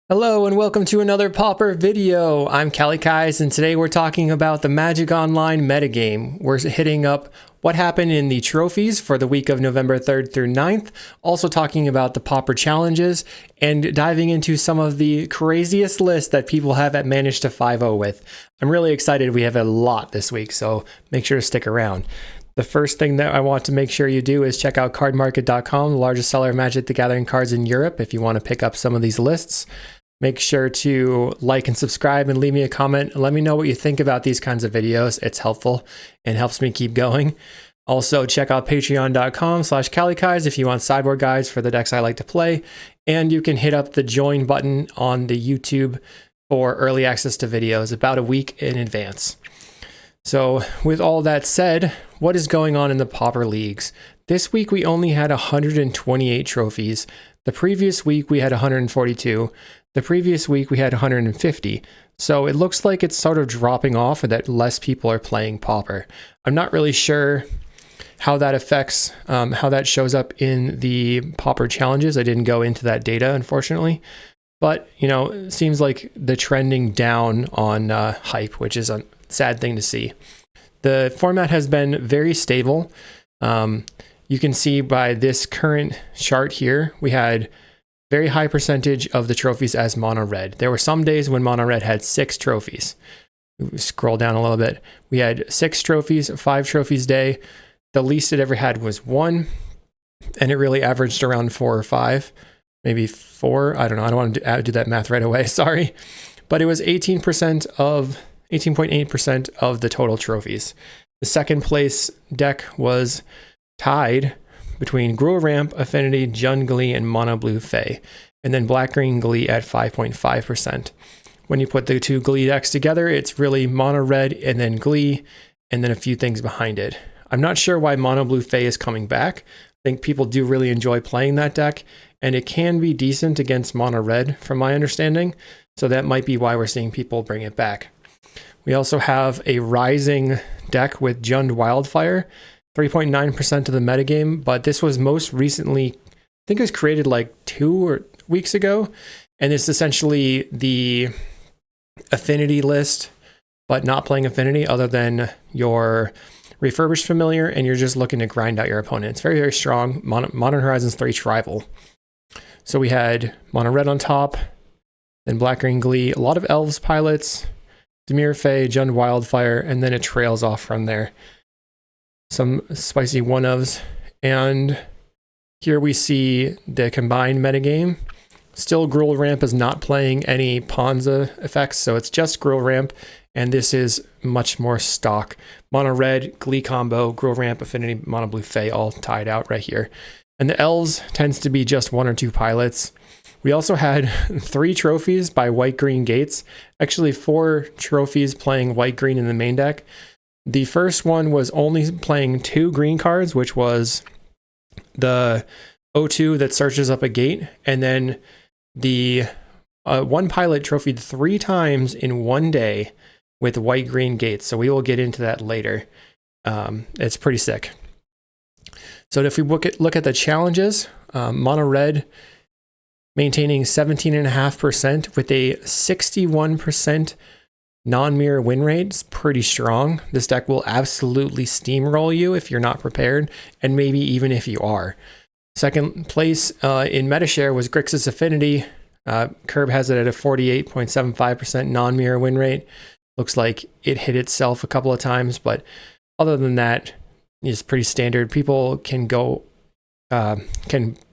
Hello and welcome to another Pauper video. I'm Kalikais and today we're talking about the Magic Online metagame. We're hitting up what happened in the trophies for the week of November 3rd through 9th, also talking about the Pauper challenges, and diving into some of the craziest lists that people have managed to 5-0 with. I'm really excited. We have a lot this week, so make sure to stick around. The first thing that I want to make sure you do is check out cardmarket.com, the largest seller of Magic the Gathering cards in Europe, if you want to pick up some of these lists. Make sure to like and subscribe and leave me a comment. Let me know what you think about these kinds of videos. It's helpful and helps me keep going. Also, check out patreon.com/Kalikais if you want sideboard guides for the decks I like to play. And you can hit up the join button on the YouTube for early access to videos about a week in advance. So with all that said, what is going on in the Pauper leagues? This week we only had 128 trophies. The previous week we had 142. The previous week we had 150. So it looks like it's sort of dropping off and that less people are playing Pauper. I'm not really sure how that affects, how that shows up in the Pauper challenges. I didn't go into that data, unfortunately. But, you know, it seems like the trending down on hype, which is a sad thing to see. The format has been very stable. You can see by this current chart here, we had very high percentage of the trophies as mono red. There were some days when mono red had 6 trophies. We scroll down a little bit. We had 6 trophies, 5 trophies day. The least it ever had was 1, and it really averaged around 4 or 5, maybe 4. I don't know. I don't want to do that math right away. Sorry, but it was 18% of 18.8% of the total trophies. The second place deck was tied between Gruul Ramp, Affinity, Jund Glee, and Mono Blue Fae, and then Black Green Glee at 5.5%. When you put the two Glee decks together, it's really Mono Red and then Glee, and then a few things behind it. I'm not sure why Mono Blue Fae is coming back. I think people do really enjoy playing that deck, and it can be decent against Mono Red, from my understanding, so that might be why we're seeing people bring it back. We also have a Rising deck with Jund Wildfire, 3.9% of the metagame, but this was most recently, I think it was created like 2 weeks ago, and it's essentially the Affinity list, but not playing Affinity other than your Refurbished Familiar, and you're just looking to grind out your opponent. It's very, very strong. Modern Horizons 3 Tribal. So we had Mono Red on top, then Black Green Glee, a lot of Elves pilots, Dimir Fae, Jund Wildfire, and then it trails off from there. Some spicy one-ofs, and here we see the combined metagame. Still, Gruul Ramp is not playing any Ponza effects, so it's just Gruul Ramp, and this is much more stock. Mono Red, Glee combo, Gruul Ramp, Affinity, Mono Blue Fae, all tied out right here. And the Elves tends to be just 1 or 2 pilots. We also had 3 trophies by White Green Gates, actually 4 trophies playing White Green in the main deck. The first one was only playing 2 green cards, which was the O2 that searches up a gate, and then the one pilot trophied 3 times in one day with White Green Gates. So we will get into that later. It's pretty sick. So if we look at the challenges, Mono Red maintaining 17.5% with a 61% non-mirror win rate. Is pretty strong. This deck will absolutely steamroll you if you're not prepared, and maybe even if you are. Second place in Metashare was Grixis Affinity. Curb has it at a 48.75% non-mirror win rate. Looks like it hit itself a couple of times, but other than that, it's pretty standard. People can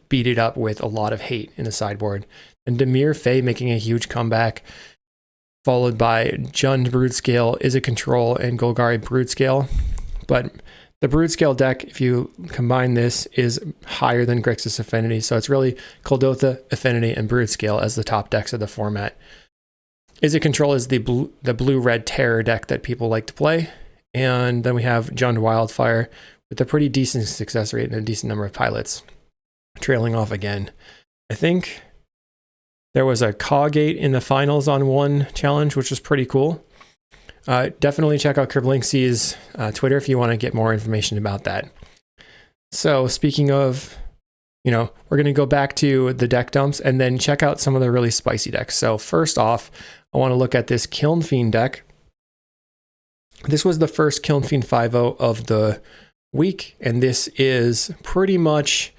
beat it up with a lot of hate in the sideboard. And Dimir Fae making a huge comeback, followed by Jund Brood-Scale, Is It Control, and Golgari Brood-Scale. But the Brood-Scale deck, if you combine this, is higher than Grixis Affinity. So it's really Kuldotha, Affinity, and Brood-Scale as the top decks of the format. Is It Control is the blue-red terror deck that people like to play. And then we have Jund Wildfire with a pretty decent success rate and a decent number of pilots. Trailing off again. I think there was a Cawgate in the finals on one challenge, which was pretty cool. Definitely check out Kerblinksi's Twitter if you want to get more information about that. So speaking of we're going to go back to the deck dumps and then check out some of the really spicy decks. So first off, I want to look at this Kiln Fiend deck. This was the first Kiln Fiend 5-0 of the week, and this is pretty much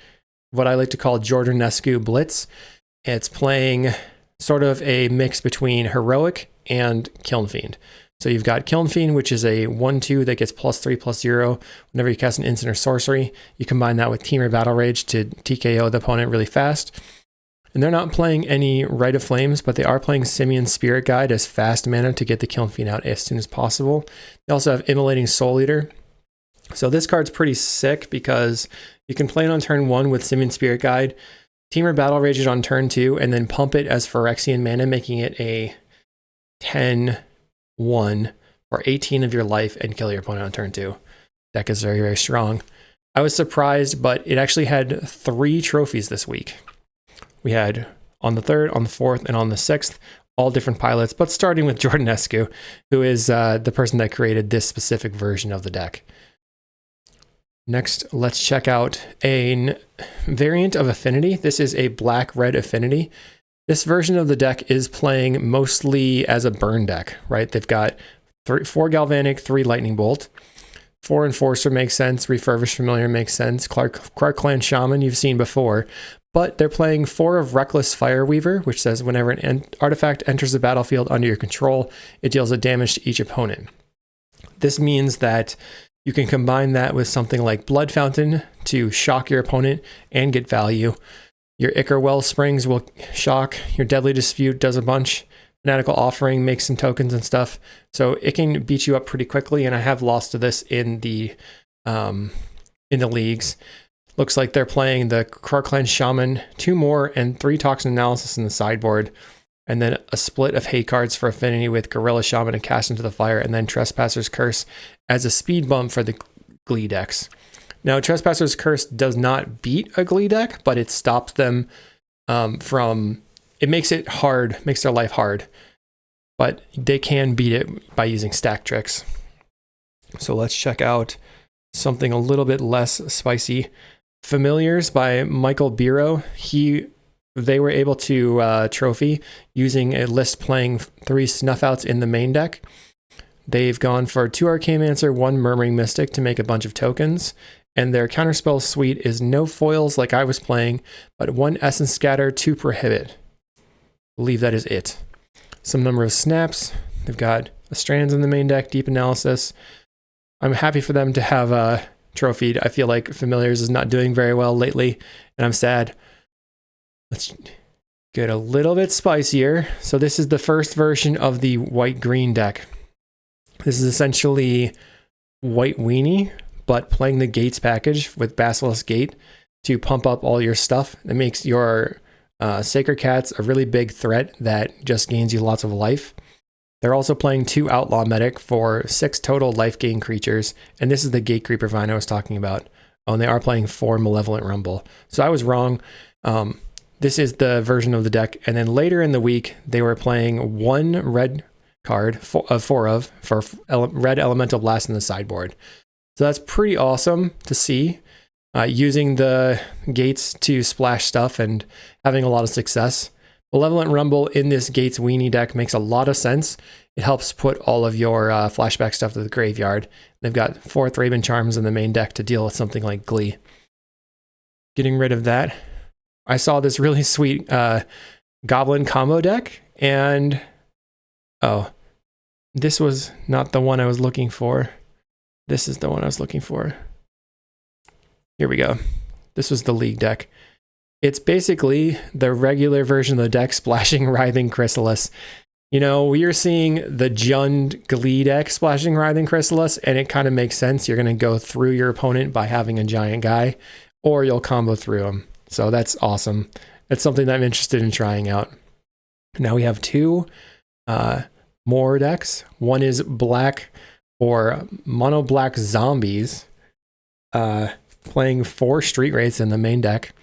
what I like to call Jordanescu Blitz. It's playing sort of a mix between Heroic and Kiln Fiend. So you've got Kiln Fiend, which is a 1/2 that gets +3/+0 whenever you cast an instant or sorcery. You combine that with Temur Battle Rage to TKO the opponent really fast. And they're not playing any Rite of Flames, but they are playing Simeon's Spirit Guide as fast mana to get the Kiln Fiend out as soon as possible. They also have Immolating Soul Eater. So this card's pretty sick because you can play it on turn 1 with Simeon's Spirit Guide, Temur Battle Rage it on turn 2, and then pump it as Phyrexian mana, making it a 10/1 for 18 of your life and kill your opponent on turn 2. Deck is very, very strong. I was surprised, but it actually had 3 trophies this week. We had on the 3rd, on the 4th, and on the 6th, all different pilots, but starting with Jordanescu, who is the person that created this specific version of the deck. Next, let's check out a variant of Affinity. This is a black-red Affinity. This version of the deck is playing mostly as a burn deck, right? They've got 4 Galvanic, 3 Lightning Bolt. 4 Enforcer makes sense. Refurbished Familiar makes sense. Clark Clan Shaman you've seen before. But they're playing 4 of Reckless Fireweaver, which says whenever an artifact enters the battlefield under your control, it deals a damage to each opponent. This means that you can combine that with something like Blood Fountain to shock your opponent and get value. Your Ichor Wellsprings will shock. Your Deadly Dispute does a bunch. Fanatical Offering makes some tokens and stuff. So it can beat you up pretty quickly, and I have lost to this in the leagues. Looks like they're playing the Clark Clan Shaman, 2 more, and 3 Toxin Analysis in the sideboard. And then a split of hate cards for Affinity with Gorilla Shaman and Cast into the Fire, and then Trespasser's Curse as a speed bump for the Glee decks. Now, Trespasser's Curse does not beat a Glee deck, but it stops them it makes it hard, makes their life hard. But they can beat it by using stack tricks. So let's check out something a little bit less spicy. Familiars by Michael Biro. They were able to trophy using a list playing 3 Snuffouts in the main deck. They've gone for 2 Arcanemancer, 1 Murmuring Mystic to make a bunch of tokens. And their counterspell suite is no foils like I was playing, but 1 Essence Scatter, 2 Prohibit. I believe that is it. Some number of snaps. They've got Strands in the main deck, Deep Analysis. I'm happy for them to have trophied. I feel like Familiars is not doing very well lately, and I'm sad. Let's get a little bit spicier. So this is the first version of the white-green deck. This is essentially White Weenie, but playing the Gates package with Basilisk Gate to pump up all your stuff. That makes your Sacred Cats a really big threat that just gains you lots of life. They're also playing 2 Outlaw Medic for 6 total life gain creatures, and this is the Gate Creeper Vine I was talking about. Oh, and they are playing 4 Malevolent Rumble. So I was wrong. This is the version of the deck, and then later in the week, they were playing 1 red card, 4 for red Elemental Blast in the sideboard. So that's pretty awesome to see. Using the Gates to splash stuff and having a lot of success. Malevolent Rumble in this Gates Weenie deck makes a lot of sense. It helps put all of your flashback stuff to the graveyard. They've got 4 Thraben Charms in the main deck to deal with something like Glee. Getting rid of that, I saw this really sweet Goblin combo deck, and this was not the one I was looking for. This is the one I was looking for. Here we go. This was the League deck. It's basically the regular version of the deck, Splashing Writhing Chrysalis. We are seeing the Jund Glee deck, Splashing Writhing Chrysalis, and it kind of makes sense. You're going to go through your opponent by having a giant guy, or you'll combo through him. So that's awesome. That's something that I'm interested in trying out. Now we have 2 more decks. One is black or mono black zombies, playing 4 Street Wraiths in the main deck.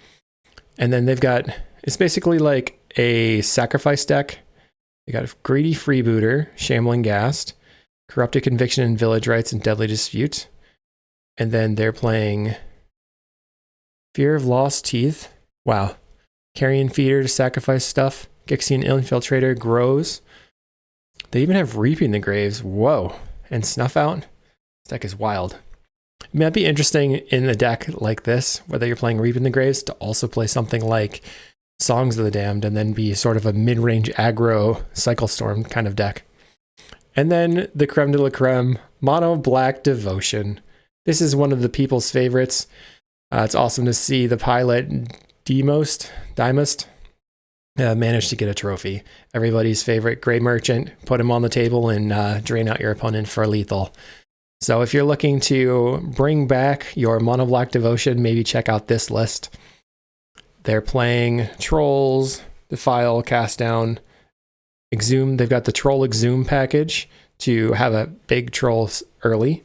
And then they've got, it's basically like a sacrifice deck. They got a Greedy Freebooter, Shambling Ghast, Corrupted Conviction and Village Rites, and Deadly Dispute. And then they're playing Fear of Lost Teeth. Wow. Carrion Feeder to sacrifice stuff. Gixian Infiltrator grows. They even have Reaping the Graves. Whoa. And Snuff Out. This deck is wild. It might be interesting in a deck like this, whether you're playing Reaping the Graves, to also play something like Songs of the Damned and then be sort of a mid-range aggro Cycle Storm kind of deck. And then the creme de la creme, Mono Black Devotion. This is one of the people's favorites. It's awesome to see the pilot Dimust managed to get a trophy. Everybody's favorite Gray Merchant. Put him on the table and drain out your opponent for lethal. So if you're looking to bring back your Mono Black Devotion, maybe check out this list. They're playing Trolls, Defile, Cast Down, Exhume. They've got the Troll Exhume package to have a big troll early.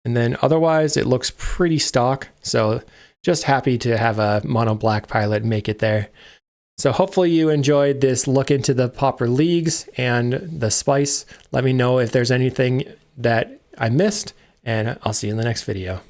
And then otherwise, it looks pretty stock. So just happy to have a Mono Black pilot make it there. So hopefully you enjoyed this look into the Pauper leagues and the spice. Let me know if there's anything that I missed, and I'll see you in the next video.